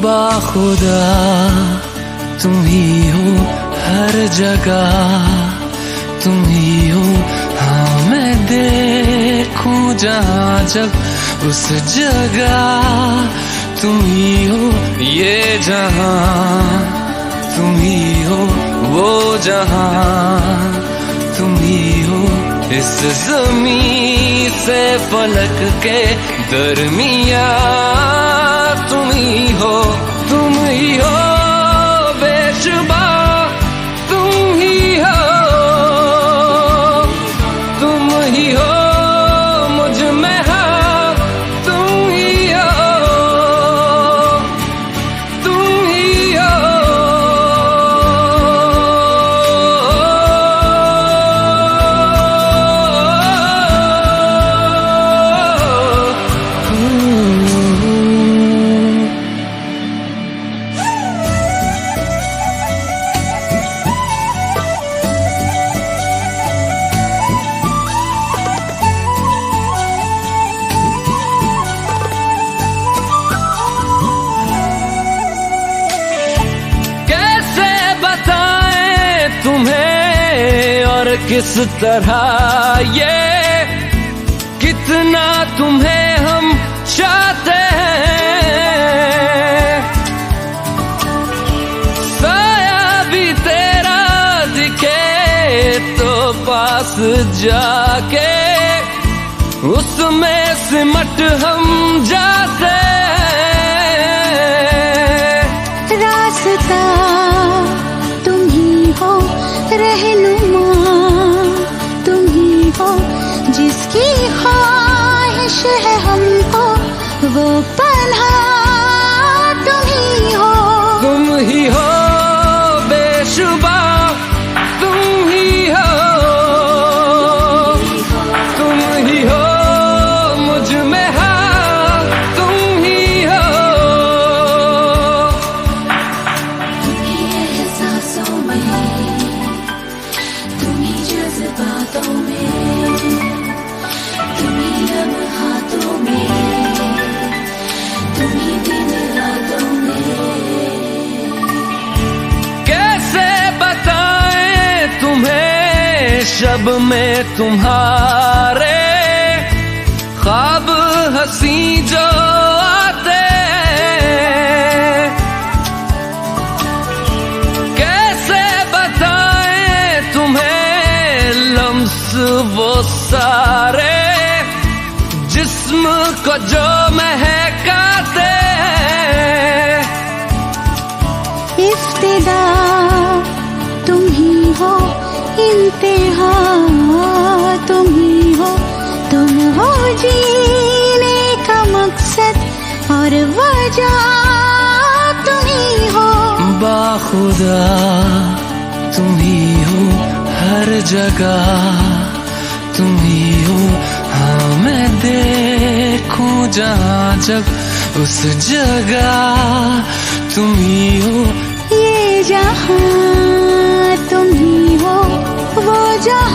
बाखुदा तुम ही हो हर जगह, तुम ही हो। हाँ मैं देखूं जहाँ जब उस जगह तुम ही हो। ये जहाँ तुम ही हो, वो जहाँ तुम ही हो। इस ज़मीं से फलक के दरमियाँ तुम ही हो, तुम ही हो बेशुबा, तुम ही हो, तुम ही हो मुझ में हाँ, तुम ही हो, तुम ही हो। तुम्हें और किस तरह ये कितना तुम्हें हम चाहते हैं। साया भी तेरा दिखे तो पास जाके उसमें सिमट हम जाते हैं। रास्ता रहनुमा तुम ही हो, जिसकी ख्वाहिश है हमको वो पन्हा तुम ही हो। तुम ही हो बेशुबा, तुम ही हो, तुम ही हो मुझ में हाँ, तुम ही हो। तुम ही एहसासों में, तुम ही जज्बातों में, तुम ही लम्हातों में, तुम ही दिन रातों में। कैसे बताएं तुम्हें शब में तुम्हारे ख्वाब हंसी जो आते। कैसे बताएं तुम्हें लम्स वो सारे जिस्म को जो महकाते। इफ्तिदा तुम ही हो, इंतहा तुम ही हो, तुम हो जीने का मकसद और वजह तुम ही हो। बाखुदा तुम ही हो हर जगह, तुम ही हो। हाँ मैं देखूं जहाँ जब उस जगह तुम ही हो। ये जहाँ तुम ही हो, वो जहाँ